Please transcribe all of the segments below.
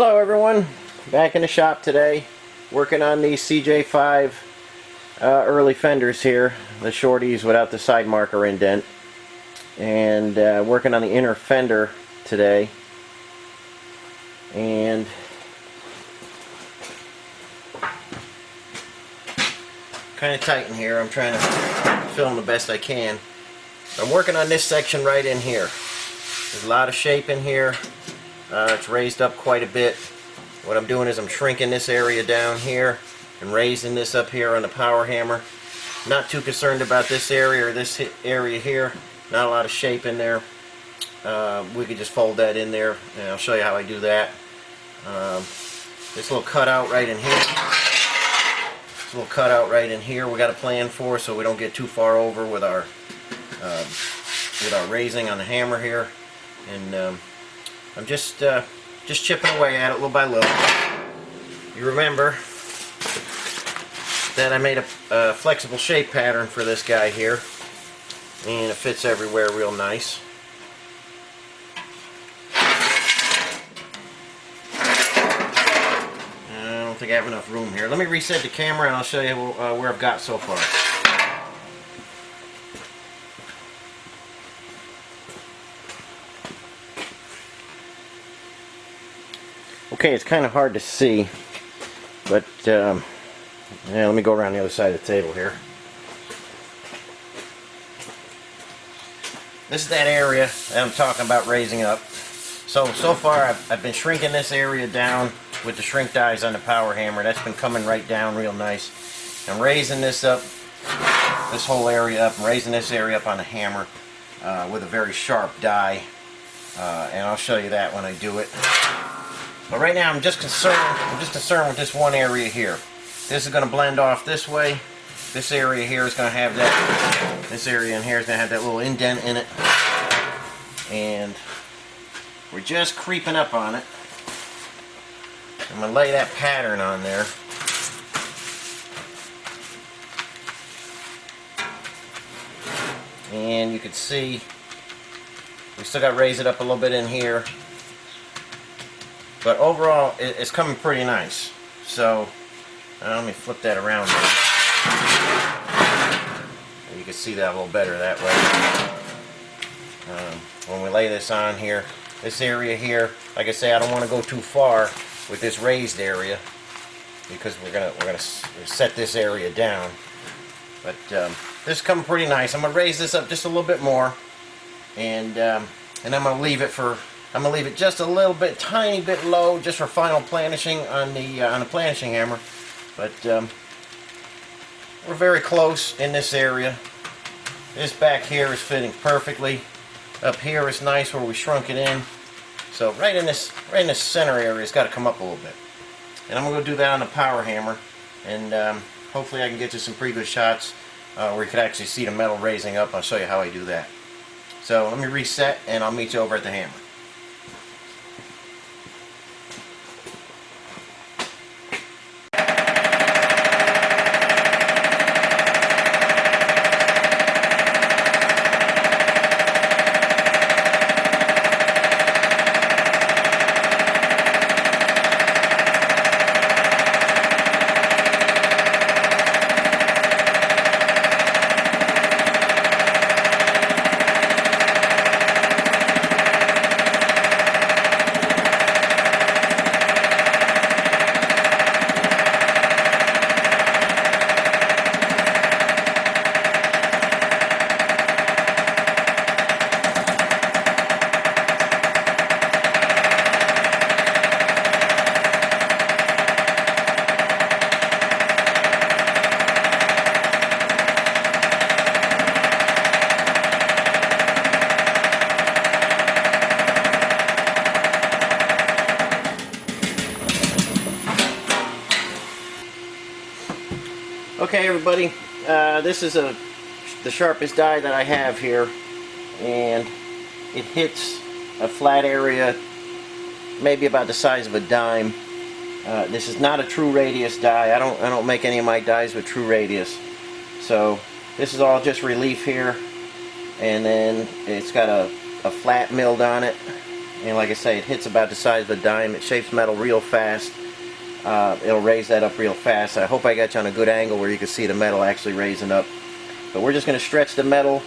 Hello everyone, back in the shop today working on these CJ5 early fenders here, the shorties without the side marker indent, and working on the inner fender today. And kind of tight in here. I'm trying to film the best I can. I'm working on this section right in here. There's a lot of shape in here. It's raised up quite a bit. What I'm doing is I'm shrinking this area down here and raising this up here on the power hammer. Not too concerned about this area or this area here. Not a lot of shape in there. We could just fold that in there, and I'll show you how I do that. This little cutout right in here. This little cutout right in here we got a plan for, so we don't get too far over with our raising on the hammer here. And I'm just chipping away at it little by little. You remember that I made a flexible shape pattern for this guy here, and it fits everywhere real nice. I don't think I have enough room here. Let me reset the camera and I'll show you where I've got so far. Okay, it's kind of hard to see, but yeah, let me go around the other side of the table here. This is that area that I'm talking about raising up. So far I've been shrinking this area down with the shrink dies on the power hammer. That's been coming right down real nice. I'm raising this up, this whole area up. I'm raising this area up on the hammer with a very sharp die, and I'll show you that when I do it. But right now I'm just concerned with this one area here. This is going to blend off this way. This area here is going to have that, this area in here is going to have that little indent in it. And we're just creeping up on it. I'm going to lay that pattern on there. And you can see we still got to raise it up a little bit in here. But overall, it's coming pretty nice. So, let me flip that around there. You can see that a little better that way. When we lay this on here, this area here, like I say, I don't want to go too far with this raised area because we're gonna set this area down. But this is coming pretty nice. I'm gonna raise this up just a little bit more, and I'm gonna leave it just a little bit, tiny bit low, just for final planishing on the planishing hammer. But we're very close in this area. This back here is fitting perfectly. Up here is nice where we shrunk it in. So right in this center area, it's got to come up a little bit. And I'm gonna do that on the power hammer, and hopefully I can get you some pretty good shots where you can actually see the metal raising up. I'll show you how I do that. So let me reset, and I'll meet you over at the hammer. Okay everybody, this is the sharpest die that I have here, and it hits a flat area maybe about the size of a dime. This is not a true radius die. I don't make any of my dies with true radius. So this is all just relief here, and then it's got a flat milled on it, And like I say, it hits about the size of a dime. It shapes metal real fast. It'll raise that up real fast. I hope I got you on a good angle where you can see the metal actually raising up. But we're just going to stretch the metal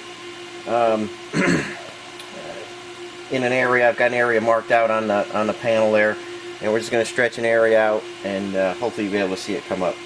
in an area. I've got an area marked out on the panel there, and we're just going to stretch an area out, and hopefully you'll be able to see it come up.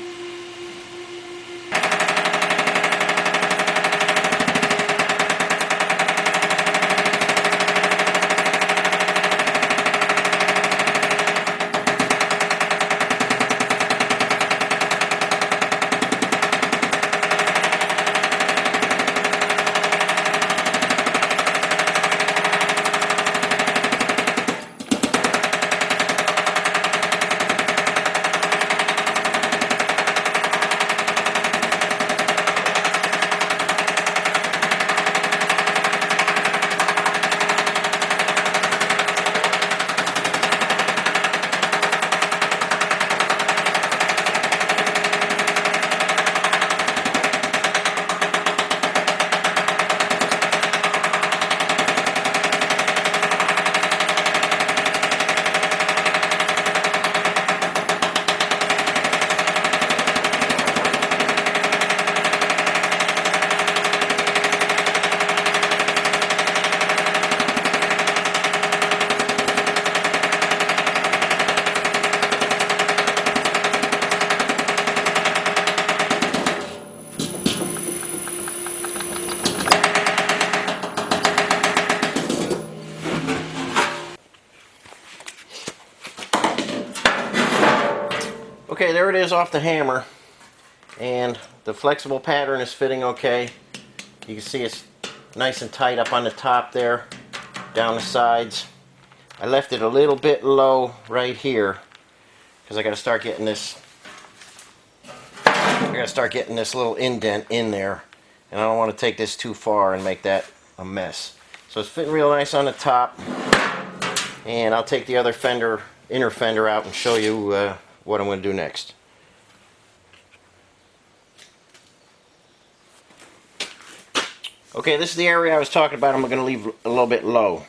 Okay, there it is off the hammer, and the flexible pattern is fitting okay. You can see it's nice and tight up on the top there, down the sides. I left it a little bit low right here because I got to start getting this. I got to start getting this little indent in there, and I don't want to take this too far and make that a mess. So it's fitting real nice on the top, and I'll take the other fender, inner fender, out and show you what I'm going to do next. Okay, this is the area I was talking about. I'm going to leave a little bit low.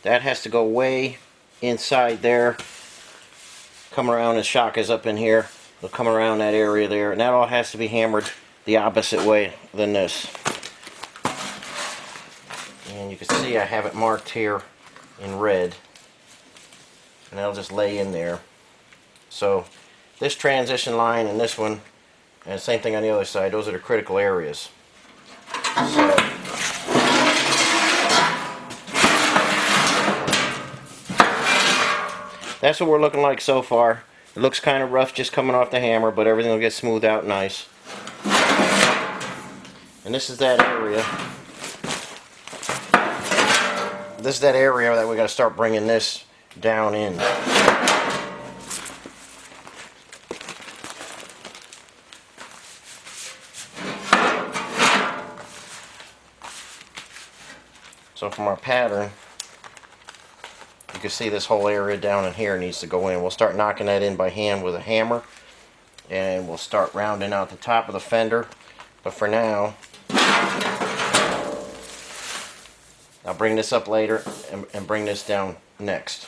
That has to go way inside there. Come around, the shock is up in here. It'll come around that area there, and that all has to be hammered the opposite way than this. And you can see I have it marked here in red, and that'll just lay in there. So this transition line and this one, and same thing on the other side, those are the critical areas. So that's what we're looking like so far. It looks kind of rough just coming off the hammer, but everything will get smoothed out nice. And this is that area. This is that area that we got to start bringing this down in. So from our pattern, you can see this whole area down in here needs to go in. We'll start knocking that in by hand with a hammer, and we'll start rounding out the top of the fender. But for now, I'll bring this up later and bring this down next.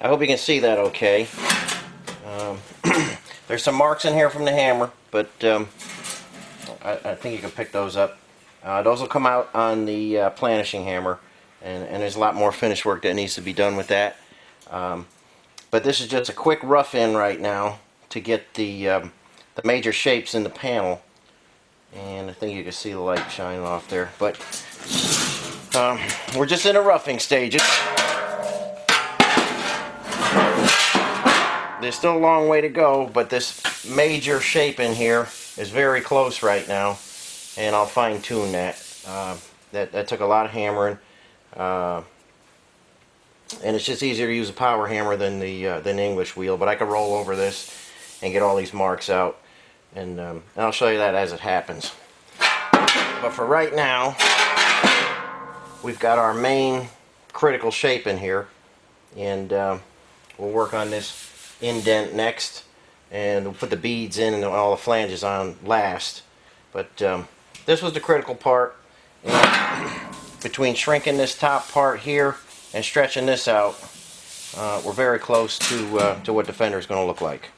I hope you can see that okay. There's some marks in here from the hammer, but I think you can pick those up. Those will come out on the planishing hammer, and there's a lot more finish work that needs to be done with that. But this is just a quick rough in right now to get the major shapes in the panel, and I think you can see the light shining off there. But we're just in the roughing stages. There's still a long way to go, but this major shape in here is very close right now, and I'll fine tune that. That took a lot of hammering, and it's just easier to use a power hammer than the English wheel. But I can roll over this and get all these marks out, and I'll show you that as it happens. But for right now, we've got our main critical shape in here, and we'll work on this indent next, and we'll put the beads in and all the flanges on last. But this was the critical part. And between shrinking this top part here and stretching this out, we're very close to what the fender is going to look like.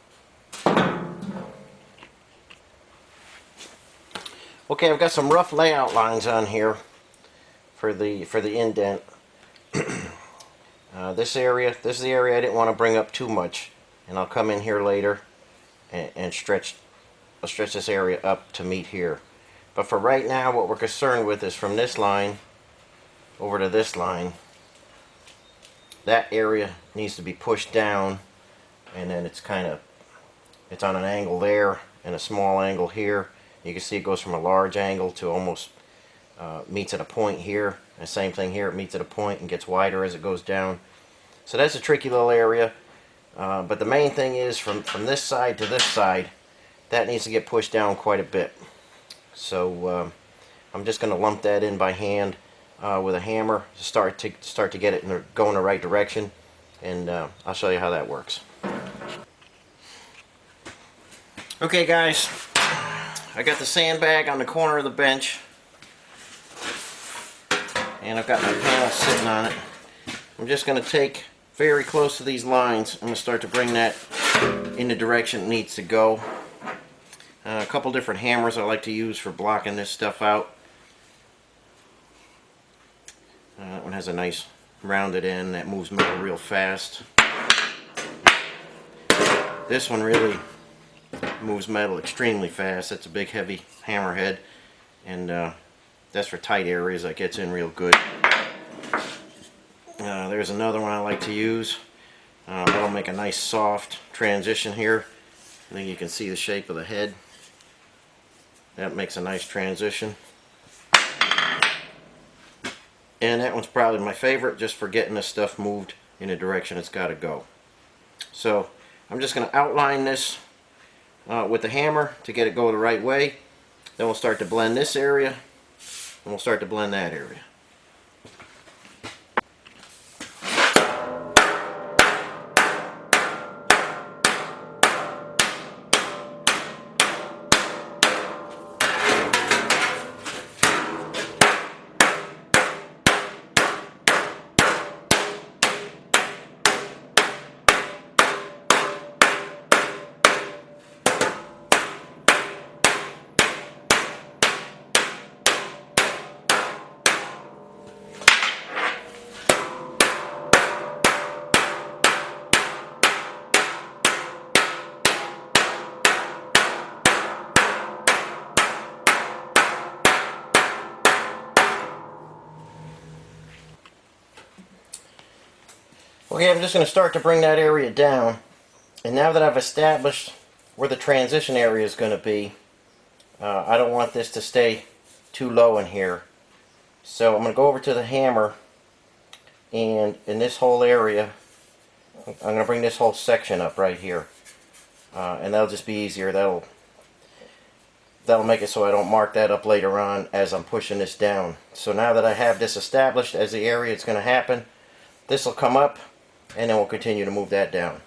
Okay, I've got some rough layout lines on here for the indent. This is the area I didn't want to bring up too much, and I'll come in here later and I'll stretch this area up to meet here. But for right now, what we're concerned with is from this line over to this line. That area needs to be pushed down, and then it's on an angle there and a small angle here. You can see it goes from a large angle to almost meets at a point here, and same thing here, it meets at a point and gets wider as it goes down. So that's a tricky little area, but the main thing is from this side to this side, that needs to get pushed down quite a bit. So I'm just going to lump that in by hand with a hammer to start to get it go in the right direction, and I'll show you how that works. Okay guys, I got the sandbag on the corner of the bench, and I've got my panel sitting on it. I'm just going to take very close to these lines. I'm going to start to bring that in the direction it needs to go. A couple different hammers I like to use for blocking this stuff out. That one has a nice rounded end that moves metal real fast. This one really moves metal extremely fast. That's a big heavy hammerhead, and that's for tight areas. That gets in real good. There's another one I like to use. That'll make a nice soft transition here. I think you can see the shape of the head. That makes a nice transition. And that one's probably my favorite, just for getting this stuff moved in the direction it's got to go. So I'm just going to outline this with the hammer to get it go the right way. Then we'll start to blend this area, and we'll start to blend that area. Okay, I'm just going to start to bring that area down, and now that I've established where the transition area is going to be, I don't want this to stay too low in here. So I'm going to go over to the hammer, and in this whole area, I'm going to bring this whole section up right here, and that'll just be easier. That'll make it so I don't mark that up later on as I'm pushing this down. So now that I have this established as the area it's going to happen, this will come up, and then we'll continue to move that down.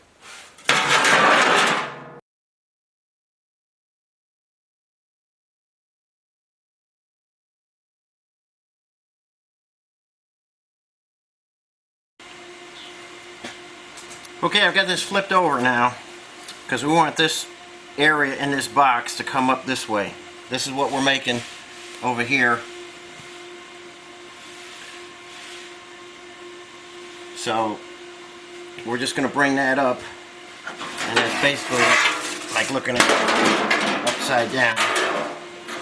Okay, I've got this flipped over now because we want this area in this box to come up this way. This is what we're making over here. So we're just going to bring that up, and it's basically like looking at it upside down.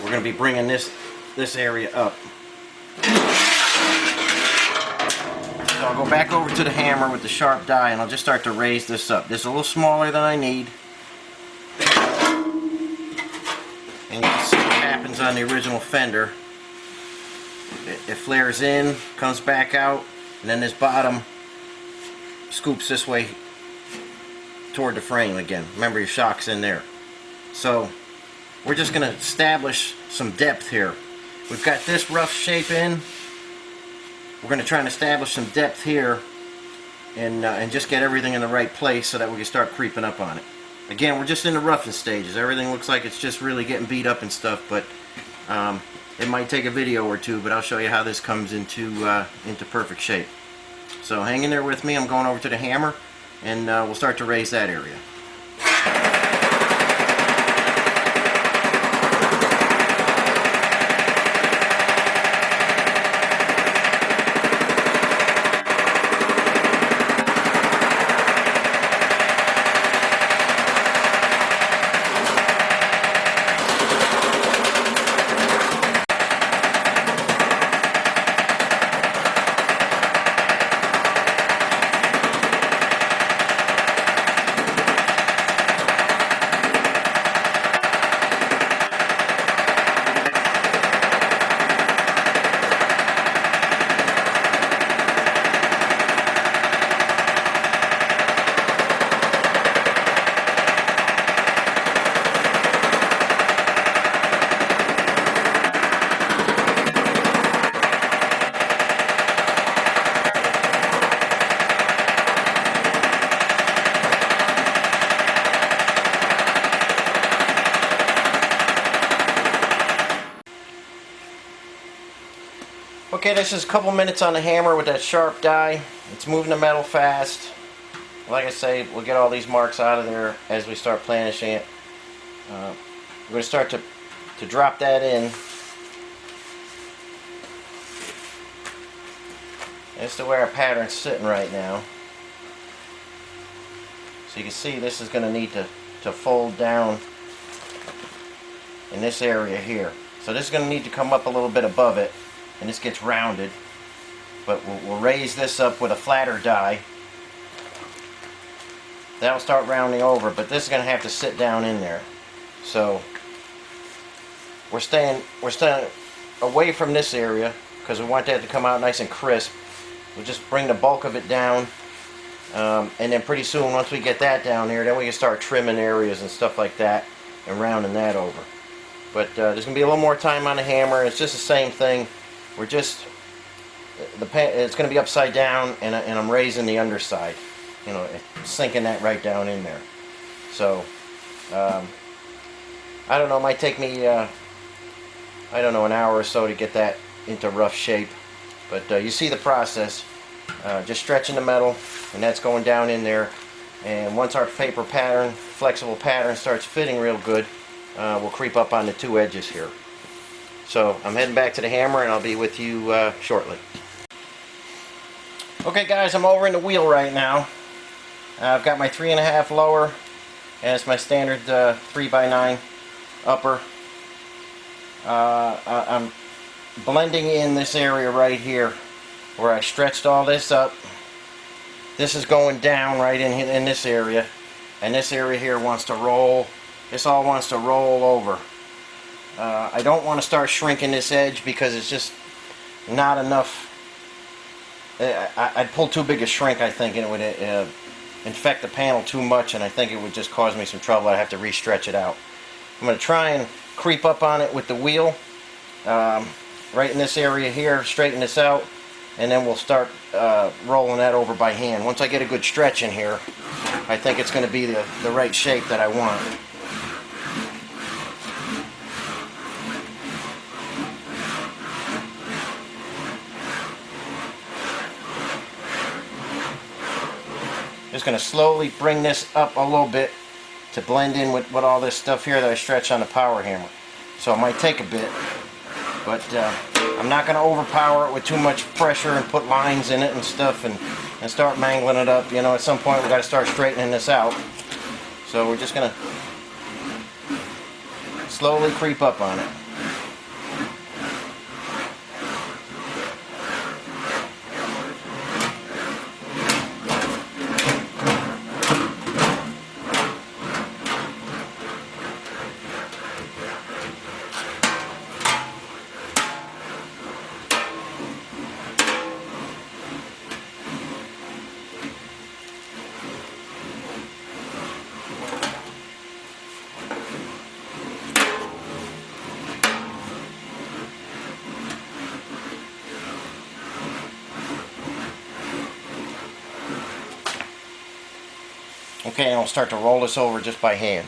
We're going to be bringing this area up. So I'll go back over to the hammer with the sharp die, and I'll just start to raise this up. This is a little smaller than I need. And you can see what happens on the original Fender. It flares in, comes back out, and then this bottom scoops this way toward the frame again. Remember, your shock's in there. So we're just going to establish some depth here. We've got this rough shape in. We're going to try and establish some depth here, and just get everything in the right place so that we can start creeping up on it. Again, we're just in the roughing stages. Everything looks like it's just really getting beat up and stuff, but it might take a video or two, but I'll show you how this comes into perfect shape. So hang in there with me. I'm going over to the hammer, and we'll start to raise that area. Okay, this is a couple minutes on the hammer with that sharp die. It's moving the metal fast. Like I say, we'll get all these marks out of there as we start planishing it. We're going to start to drop that in. That's the way our pattern's sitting right now. So you can see this is going to need to fold down in this area here. So this is going to need to come up a little bit above it, and this gets rounded. But we'll raise this up with a flatter die. That'll start rounding over, but this is going to have to sit down in there. So we're staying away from this area because we want that to come out nice and crisp. We'll just bring the bulk of it down, and then pretty soon, once we get that down here, then we can start trimming areas and stuff like that and rounding that over. But there's going to be a little more time on the hammer. It's just the same thing. We're just it's going to be upside down, and I'm raising the underside, you know, sinking that right down in there. So I don't know, it might take me I don't know, an hour or so to get that into rough shape. But you see the process. Just stretching the metal, and that's going down in there. And once our paper pattern, flexible pattern, starts fitting real good, we'll creep up on the two edges here. So I'm heading back to the hammer, and I'll be with you shortly. Okay guys, I'm over in the wheel right now. I've got my 3.5 lower, and it's my standard 3x9 upper. I'm blending in this area right here where I stretched all this up. This is going down right in this area, and this area here wants to roll. This all wants to roll over. I don't want to start shrinking this edge because it's just not enough. I'd pull too big a shrink, I think, and it would infect the panel too much, and I think it would just cause me some trouble. I'd have to re-stretch it out. I'm going to try and creep up on it with the wheel, right in this area here, straighten this out, and then we'll start rolling that over by hand. Once I get a good stretch in here, I think it's going to be the right shape that I want. Just going to slowly bring this up a little bit to blend in with all this stuff here that I stretch on the power hammer. So it might take a bit, but I'm not going to overpower it with too much pressure and put lines in it and stuff and start mangling it up. You know, at some point we've got to start straightening this out. So we're just going to slowly creep up on it. Okay, and I'll start to roll this over just by hand.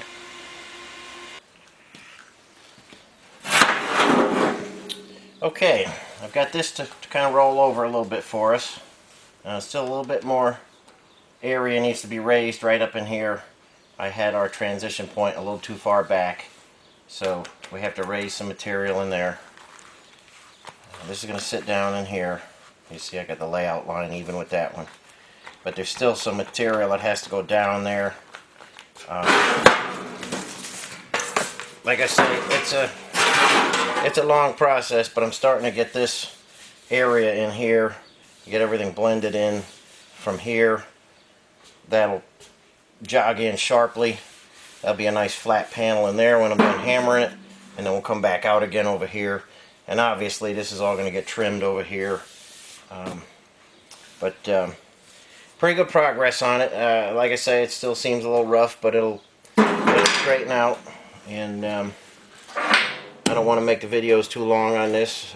Okay, I've got this to kind of roll over a little bit for us. Still a little bit more area needs to be raised right up in here. I had our transition point a little too far back, so we have to raise some material in there. This is going to sit down in here. You see I got the layout line even with that one. But there's still some material that has to go down there. Like I say, it's a long process, but I'm starting to get this area in here, get everything blended in from here. That'll jog in sharply. That'll be a nice flat panel in there when I'm done hammering it, and then we'll come back out again over here. And obviously this is all going to get trimmed over here. Pretty good progress on it. Like I say, it still seems a little rough, but it'll straighten out. And I don't want to make the videos too long on this.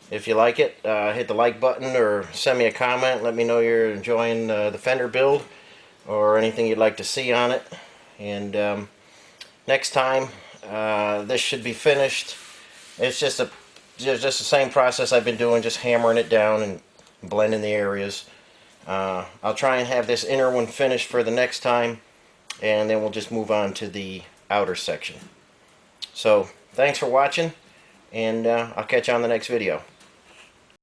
If you like it, hit the like button or send me a comment. Let me know you're enjoying the Fender build or anything you'd like to see on it. And next time, this should be finished. It's just the same process I've been doing, just hammering it down and blending the areas. I'll try and have this inner one finished for the next time, and then we'll just move on to the outer section. So thanks for watching, and I'll catch you on the next video.